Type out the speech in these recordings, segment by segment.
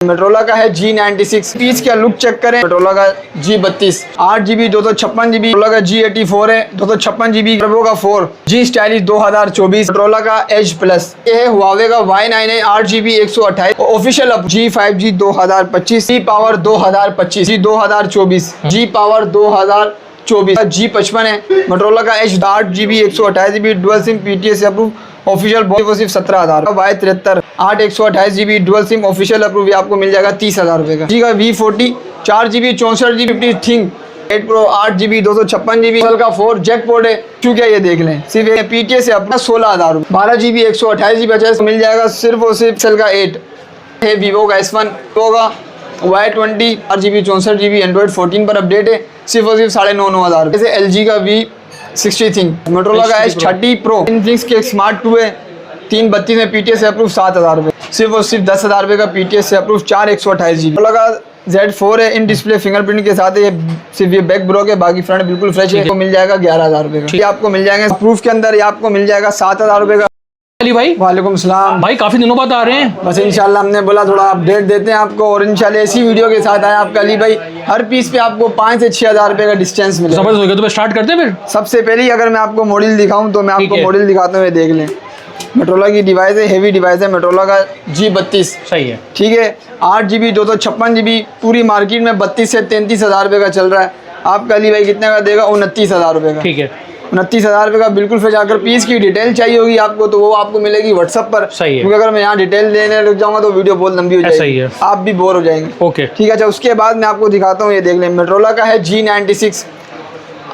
Motorola का है G96। Piece का लुक चेक करें। मोटरोला का G32 8GB 256GB। मोटरोला का G84 है 256GB टर्बो का 4 G स्टाइलिश 2024। मोटरोला का एज प्लस। ये है हुआवे का Y9 8GB 128 official up G5G 2025 G power 2025 G 2024 G power 2024 G55 है। मोटरोला का H 8GB 128GB dual SIM PTS approve official वो सिर्फ 17,000। Y73 8 128GB dual SIM official approve आपको मिल जाएगा 30,000 रुपये का। जी का V40 4GB 64GB 50 thing 8 Pro 8GB 256GB का 4 जैकपॉट है। चूंकि ये देख लें सिर्फ PTS से अपना 16,000 रुपये। 12GB 128GB अच्छा मिल जाएगा सिर्फ और सिर्फ सेल का 8 है। वीवो का S1 होगा Y20 4GB 64GB एंड्रॉइड 14 पर अपडेट है सिर्फ और सिर्फ 9,500 जैसे LG का V60 थिंग। मोटरोला का H30 Pro इनफिनिक्स के स्मार्ट 2 है 332 में PTS से अप्रूव 7,000 रुपये सिर्फ और सिर्फ 10,000 रुपये का PTS से अप्रूव 4 128GB। मोटरोला का Z4 है इन डिस्प्ले फिंगरप्रिंट के साथ है। ये सिर्फ ये बैक ब्रोक है बाकी फ्रंट बिल्कुल फ्रेश है। मिल जाएगा 11,000 रुपये का। ये आपको मिल जाएंगे प्रूफ के अंदर। ये आपको मिल जाएगा 7,000 रुपये का। अली भाई वालेकुम सलाम भाई, काफी दिनों बाद आ रहे हैं। बस इंशाल्लाह हमने बोला थोड़ा अपडेट देते हैं आपको और इंशाल्लाह ऐसी वीडियो के साथ आए आपका अली भाई। हर पीस पे आपको 5 से 6,000 रुपये का डिस्टेंस मिलेगा। जबरदस्त हो गया। तो स्टार्ट करते हैं फिर। सबसे पहले ही अगर मैं आपको मॉडल दिखाऊं तो मैं आपको मॉडल दिखाता हूँ। देख लें मोटरोला की डिवाइस है, हेवी डिवाइस है। मोटरोला का G32 सही है। ठीक है 8GB 256GB पूरी मार्केट में 32 से 33,000 रुपये का चल रहा है। आपका अली भाई कितने का देगा? 29,000 रुपये का। ठीक है 29,000 रुपये का बिल्कुल फ्रेश। अगर पीस की डिटेल चाहिए होगी आपको तो वो आपको मिलेगी व्हाट्सअप पर। सही है। क्योंकि अगर मैं यहाँ डिटेल देने लग जाऊँगा तो वीडियो बहुत लंबी हो जाएगी। सही है। आप भी बोर हो जाएंगे। ओके ठीक है। अच्छा उसके बाद मैं आपको दिखाता हूँ। ये देख लें मोटरोला का है G96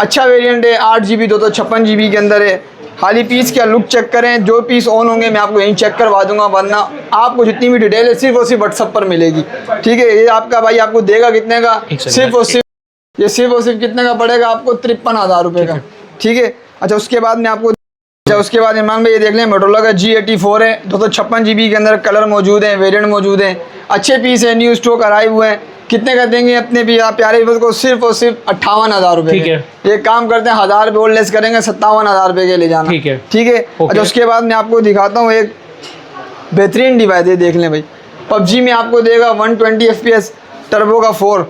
अच्छा वेरिएंट है 8GB 256GB के अंदर है। खाली पीस का लुक चेक करें। जो पीस ऑन होंगे मैं आपको यहीं चेक करवा दूंगा वरना आपको जितनी भी डिटेल है सिर्फ और सिर्फ व्हाट्सअप पर मिलेगी। ठीक है। ये आपका भाई आपको देगा कितने का? सिर्फ और सिर्फ ये सिर्फ और सिर्फ कितने का पड़ेगा आपको? 53,000 रुपये का। ठीक है। अच्छा उसके बाद मैं आपको उसके बाद इमरान भाई ये देख लें मोटरोला का G84 है 256GB के अंदर कलर मौजूद है वेरिएंट मौजूद है। अच्छे पीस है न्यू स्टॉक अराइव हुए हैं। कितने का देंगे अपने भी आप प्यारे व्यूअर्स को? सिर्फ और सिर्फ 58,000 रुपये। ठीक है। एक काम करते हैं 1,000 रुपये और लेस करेंगे 57,000 रुपये के ले जाना। ठीक है। ठीक है। अच्छा उसके बाद मैं आपको दिखाता हूँ एक बेहतरीन डिवाइस है। देख लें भाई PUBG में आपको देगा 120 FPS टर्बो का 4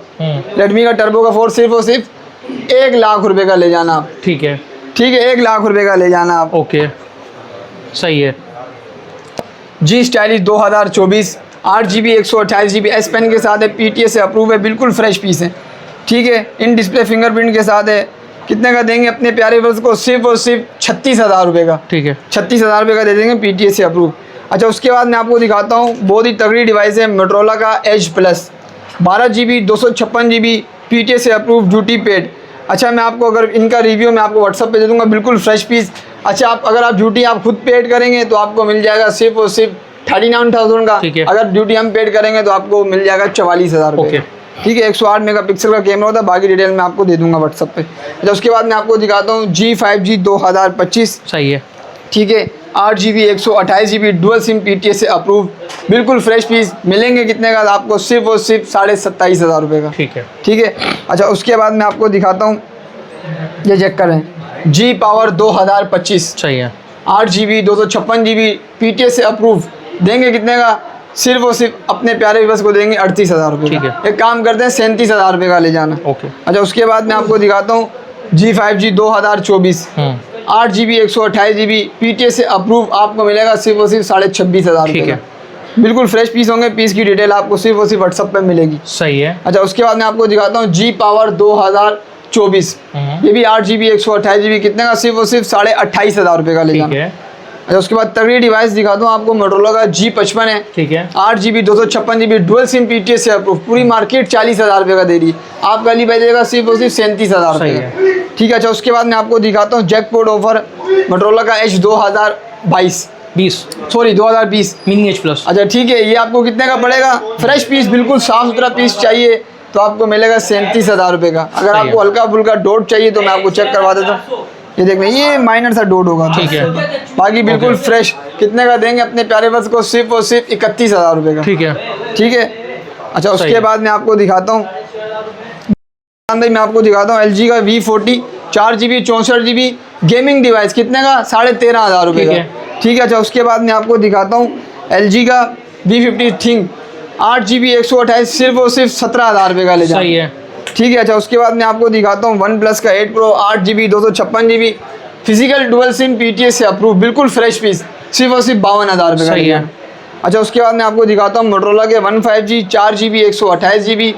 रेडमी का टर्बो का 4 सिर्फ और सिर्फ 1 लाख रुपये का ले जाना। ठीक है। ठीक है 1 लाख रुपये का ले जाना आप। ओके सही है। G stylish 2024 8GB 128GB S pen के साथ है। PTS से अप्रूव है बिल्कुल फ्रेश पीस है। ठीक है इन डिस्प्ले फिंगरप्रिंट के साथ है। कितने का देंगे अपने प्यारे व्यूअर्स को? सिर्फ और सिर्फ 36,000 रुपये का। ठीक है 36,000 रुपये का दे देंगे PTS से अप्रूव। अच्छा उसके बाद मैं आपको दिखाता हूँ बहुत ही तगड़ी डिवाइस है मोटरोला का edge plus 12GB 256GB PTS से अप्रूव ड्यूटी पेड। अच्छा मैं आपको अगर इनका रिव्यू मैं आपको व्हाट्सअप पे दे दूंगा बिल्कुल फ्रेश पीस। अच्छा आप अगर आप ड्यूटी आप खुद पेड करेंगे तो आपको मिल जाएगा सिर्फ और सिर्फ 39,000 का। अगर ड्यूटी हम पेड करेंगे तो आपको मिल जाएगा 44,000 रुपये। ठीक है 108 मेगापिक्सल का कैमरा होता है। बाकी डिटेल मैं आपको दे दूंगा व्हाट्सअप पे। अच्छा उसके बाद मैं आपको दिखाता हूँ G5G 2025 सही है। ठीक है 8GB 128GB dual SIM PTS से अप्रूव बिल्कुल फ्रेश पीस मिलेंगे। कितने का? आपको सिर्फ और सिर्फ 27,500 रुपये का। ठीक है। ठीक है। अच्छा उसके बाद मैं आपको दिखाता हूँ ये चेक करें G पावर 2025 सही है 8GB 256GB PTS से अप्रूव देंगे। कितने का? सिर्फ और सिर्फ अपने प्यारे व्यूअर्स को देंगे 38,000 रुपये। ठीक है। एक काम करते हैं 37,000 रुपये का ले जाना। ओके। अच्छा उसके बाद मैं आपको दिखाता हूँ G5G 2024 8GB 128GB PTS से अप्रूव आपको मिलेगा सिर्फ और सिर्फ 26,500 रुपये का। बिल्कुल फ्रेश पीस होंगे। पीस की डिटेल आपको सिर्फ और सिर्फ व्हाट्सअप पे मिलेगी। सही है। अच्छा उसके बाद मैं आपको दिखाता हूँ G पावर 2024 ये भी 8GB 128GB कितने का? सिर्फ और सिर्फ 28,500 रुपये का ले जाना। अच्छा उसके बाद तगड़ी डिवाइस दिखाता हूँ आपको मोटरोला का G55 है। ठीक है 8GB 256GB dual SIM PTS से अप्रूव पूरी मार्केट 40,000 रुपये का दे रही है। आपका अली भाई देगा सिर्फ और सिर्फ 37,000 रुपये का। ठीक है। अच्छा उसके बाद मैं आपको दिखाता हूँ जैकपॉट ऑफर मोटरोला का H 2020 मिनी H प्लस। अच्छा ठीक है ये आपको कितने का पड़ेगा? फ्रेश पीस बिल्कुल साफ सुथरा पीस चाहिए तो आपको मिलेगा 37,000 रुपये का। अगर आपको हल्का फुल्का डॉट चाहिए तो मैं आपको चेक करवा देता हूँ। ये देख लें ये माइनर सा डॉट होगा। ठीक है। बाकी बिल्कुल फ्रेश। कितने का देंगे अपने प्यारे बस को? सिर्फ और सिर्फ 31,000 रुपये का। ठीक है। ठीक है। अच्छा उसके बाद मैं आपको दिखाता हूँ मैं आपको दिखाता हूँ LG का V40 4GB 64GB gaming device कितने का? 13,500 रुपये का। ठीक है। अच्छा उसके बाद मैं आपको दिखाता हूँ LG का V50 थिंग 8GB 128 सिर्फ और सिर्फ 17,000 का ले जाना। सही है। ठीक है। अच्छा उसके बाद मैं आपको दिखाता हूँ वन प्लस का 8 Pro 8GB 256GB physical dual SIM PTS से अप्रूव, बिल्कुल फ्रेश पीस, सिर्फ और सिर्फ 52,000 का सही है। अच्छा उसके बाद मैं आपको दिखाता हूँ मोटरोला के 15G 4GB 128GB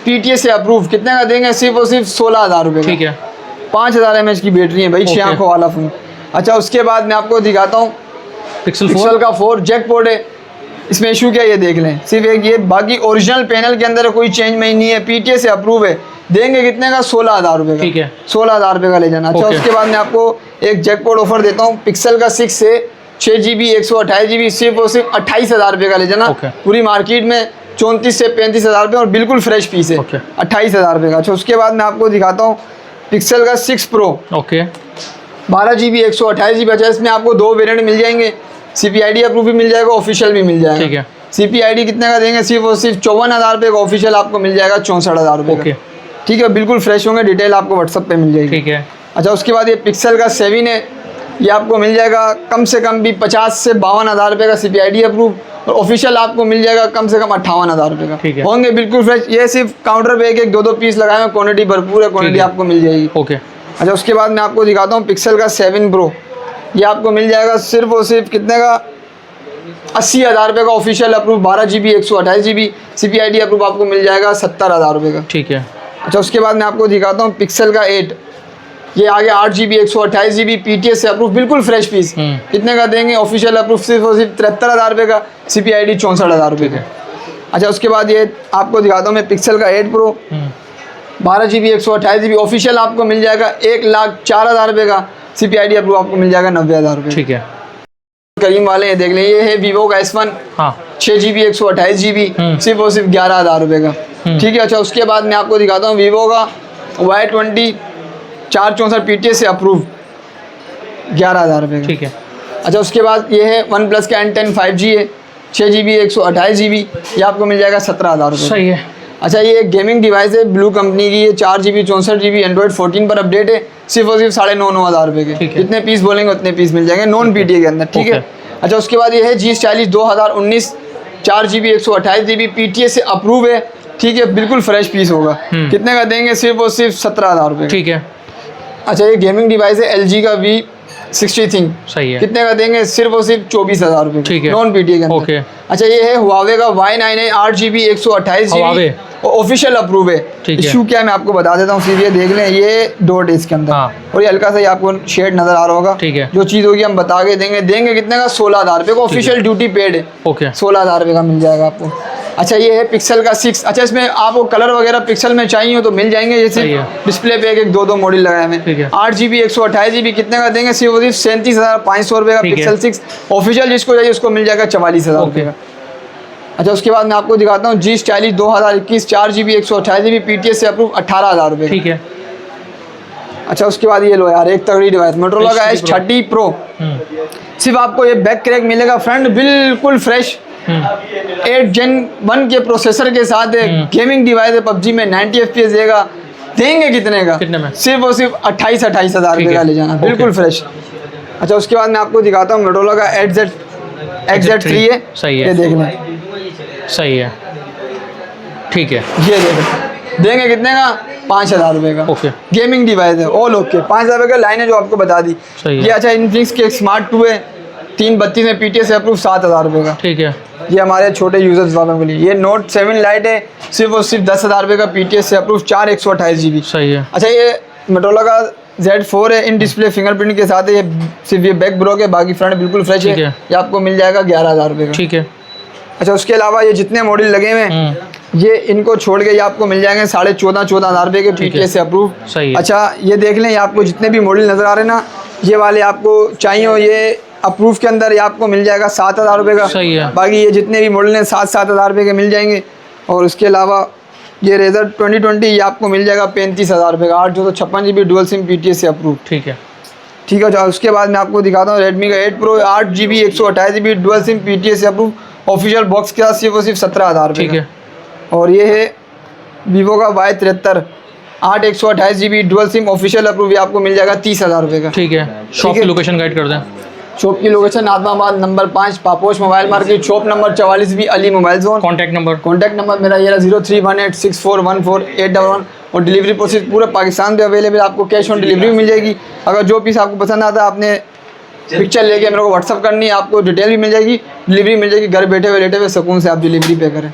PTS से अप्रूव, कितने का देंगे, सिर्फ और सिर्फ 16,000 का। ठीक है। 5000 mAh की बैटरी है भाई, 6 Okay. आंखों वाला फोन। अच्छा उसके बाद मैं आपको दिखाता हूँ पिक्सल पिक्सल 4 का 4 जैकपॉट है, इसमें इशू क्या है ये देख लें, सिर्फ एक ये, बाकी ओरिजिनल पैनल के अंदर कोई चेंज में नहीं है, PTS से अप्रूव है, देंगे कितने का, 16,000 का। ठीक है। 16,000 का ले जाना। अच्छा Okay. उसके बाद मैं आपको एक जैकपॉट ऑफर देता हूँ पिक्सल का 6 से 6GB 128GB सिर्फ और सिर्फ 28,000 का ले जाना। Okay. पूरी मार्केट में 34 से 35,000 और बिल्कुल फ्रेश पीस है। Okay. 28,000 का। अच्छा उसके बाद मैं आपको दिखाता हूँ पिक्सल का 6 Pro ओके 12GB 128GB। अच्छा इसमें आपको दो वेरिएंट मिल जाएंगे, CPID अप्रूव भी मिल जाएगा, ऑफिशियल भी मिल जाएगा। ठीक है। CPID कितने का देंगे, सिर्फ और सिर्फ 54,000 का, ऑफिशियल आपको मिल जाएगा 64,000 ओके का। ठीक है, बिल्कुल फ्रेश होंगे, डिटेल आपको व्हाट्सअप पे मिल जाएगी। ठीक है। अच्छा उसके बाद ये पिक्सल का 7 है, ये आपको मिल जाएगा कम से कम भी 50 से 52,000 का CPID अप्रूव, और ऑफिशियल आपको मिल जाएगा कम से कम 58,000 ठीक है। का। होंगे बिल्कुल फ्रेश, ये सिर्फ काउंटर पे एक दो पीस लगाए हैं, क्वान्टिटी भरपूर है, क्वान्टिटी है। आपको मिल जाएगी। ओके अच्छा उसके बाद मैं आपको दिखाता हूँ पिक्सल का 7 Pro, ये आपको मिल जाएगा सिर्फ और सिर्फ कितने का, 80,000 का, official approve 12GB 128GB CPID approve आपको मिल जाएगा 70,000 का। ठीक है। अच्छा उसके बाद मैं आपको दिखाता हूँ पिक्सल का 8, ये आगे 8GB 128GB PTS से अप्रूव, बिल्कुल फ्रेश पीस, कितने का देंगे, ऑफिशियल अप्रूव सिर्फ और सिर्फ 73,000 का, CPID 64,000 का। अच्छा उसके बाद ये आपको दिखाता हूँ मैं पिक्सल का 8 Pro 12GB 128GB ऑफिशियल आपको मिल जाएगा 1,04,000 का, CPID अप्रूव आपको मिल जाएगा 90,000 ठीक है। करीम वाले हैं, देख लें, ये है वीवो का S1 हाँ 6GB 128GB सिर्फ और सिर्फ 11,000 का। ठीक है। अच्छा उसके बाद मैं आपको दिखाता हूँ वीवो का Y20 464 PTS से अप्रूव 11,000 का। ठीक है। अच्छा उसके बाद ये है वन प्लस का N10 5G है 6GB 128GB, ये आपको मिल जाएगा 17,000 का। सही है। अच्छा ये एक गेमिंग डिवाइस है ब्लू कंपनी की, ये 4GB 64GB Android 14 पर अपडेट है, सिर्फ और सिर्फ 9,500 के। ठीक है। जितने पीस बोलेंगे उतने पीस मिल जाएंगे, नॉन PTA के अंदर। ठीक है। अच्छा उसके बाद ये है G Stylish 2019 4GB 128GB PTA से अप्रूव है। ठीक है, बिल्कुल फ्रेश पीस होगा, कितने का देंगे, सिर्फ और सिर्फ 17,000 ठीक है। अच्छा ये गेमिंग डिवाइस है LG का V60 थिंग, सही है। कितने का देंगे, सिर्फ और सिर्फ 24,000 ठीक है। नॉन PTA के अंदर। ओके। अच्छा ये है हुआवे का Y9 8GB 128GB Huawei. Official approve है। ठीक है। इशू क्या है मैं आपको बता देता हूँ, सिर्फ ये देख लें, ये डॉट है इसके अंदर। हाँ। और ये हल्का सा ये आपको शेड नजर आ रहा होगा। ठीक है। जो चीज़ होगी हम बता के देंगे कितने का, 16,000 का, ऑफिशियल ड्यूटी पेड है। ओके 16,000 का मिल जाएगा आपको। अच्छा ये है पिक्सल का 6। अच्छा इसमें आपको कलर वगैरह पिक्सल में चाहिए हो तो मिल जाएंगे, ये सही है। सिर्फ डिस्प्ले पे एक दो मॉडल लगाए हुए ठीक है। हैं। 8GB 128GB कितने का देंगे, सिर्फ 37,500 का ठीक है। पिक्सल 6 ऑफिशियल, जिसको चाहिए उसको मिल जाएगा 44,000 का। अच्छा उसके बाद मैं आपको दिखाता हूँ G Stylish 2021 4GB 128GB PTS से अप्रूव 18,000 ठीक है। अच्छा उसके बाद ये लो यार एक तगड़ी डिवाइस मोटरोला का H30 Pro, सिर्फ आपको ये बैक क्रैक मिलेगा, फ्रंट बिल्कुल फ्रेश 8 Gen 1 के प्रोसेसर के साथ है, गेमिंग डिवाइस है, PUBG में 90 FPS देगा, देंगे कितने का, कितने में? सिर्फ और सिर्फ 28,000 का ले जाना, बिल्कुल फ्रेश। अच्छा उसके बाद मैं आपको दिखाता हूँ मोटरोला का XZ3 है, सही है। ये देख लें, सही है। ठीक है। ये देखो, देंगे कितने का, 5,000 का। ओके। गेमिंग डिवाइस है, ऑल ओके, 5,000 का लाइन है जो आपको बता दी। सही है। ये अच्छा इनफिनिक्स के स्मार्ट 2 है 332 में PTS से अप्रूव 7,000 का। ठीक है। ये हमारे छोटे यूजर्स वालों के लिए। ये Note 7 लाइट है, सिर्फ और सिर्फ 10,000 का PTS से अप्रूव 4 128GB। सही है। अच्छा ये मोटरोला का Z4 है, इन डिस्प्ले फिंगरप्रिंट के साथ है, ये सिर्फ ये बैक ब्रोक है, बाकी फ्रंट बिल्कुल फ्रेश है। ठीक है। ये आपको मिल जाएगा 11,000 का। ठीक है। अच्छा उसके अलावा ये जितने मॉडल लगे हुए हैं ये इनको छोड़ के ये आपको मिल जाएंगे 14,500 के PTS से अप्रूव। सही है। अच्छा ये देख लें, ये आपको जितने भी मॉडल नज़र आ रहे हैं ना, ये वाले आपको चाहिए हो, ये अप्रूव के अंदर ये आपको मिल जाएगा 7,000 का। सही है। बाकी ये जितने भी मॉडल हैं 7,000 के मिल जाएंगे। और उसके अलावा ये रेजर 2020 ये आपको मिल जाएगा 35,000 का, 856GB डुअल सिम PTS से अप्रूव। ठीक है। ठीक है। उसके बाद मैं आपको दिखाता हूँ रेडमी का 8 Pro 8GB 128GB dual SIM PTS से अप्रूव, ऑफिशियल बॉक्स के साथ सिर्फ और सिर्फ 17,000 ठीक है। और ये है वीवो का Y73 8 128GB dual SIM official approve, ये आपको मिल जाएगा 30,000 का। ठीक है। शॉप की लोकेशन गाइड कर दें। शॉप की location Najmabad number 5 Paposh mobile market, shop number 44 भी Ali mobile zone. Contact number? Contact number मेरा ये 031864148111 और डिलीवरी प्रोसेस पूरे पाकिस्तान में अवेलेबल। आपको कैश ऑन डिलीवरी मिल जाएगी। अगर जो पीस आपको पसंद आता है आपने पिक्चर लेके मेरे को व्हाट्सअप करनी है, आपको डिटेल भी मिल जाएगी, डिलीवरी मिल जाएगी। घर बैठे हुए लेटे हुए सुकून से आप डिलीवरी पे करें।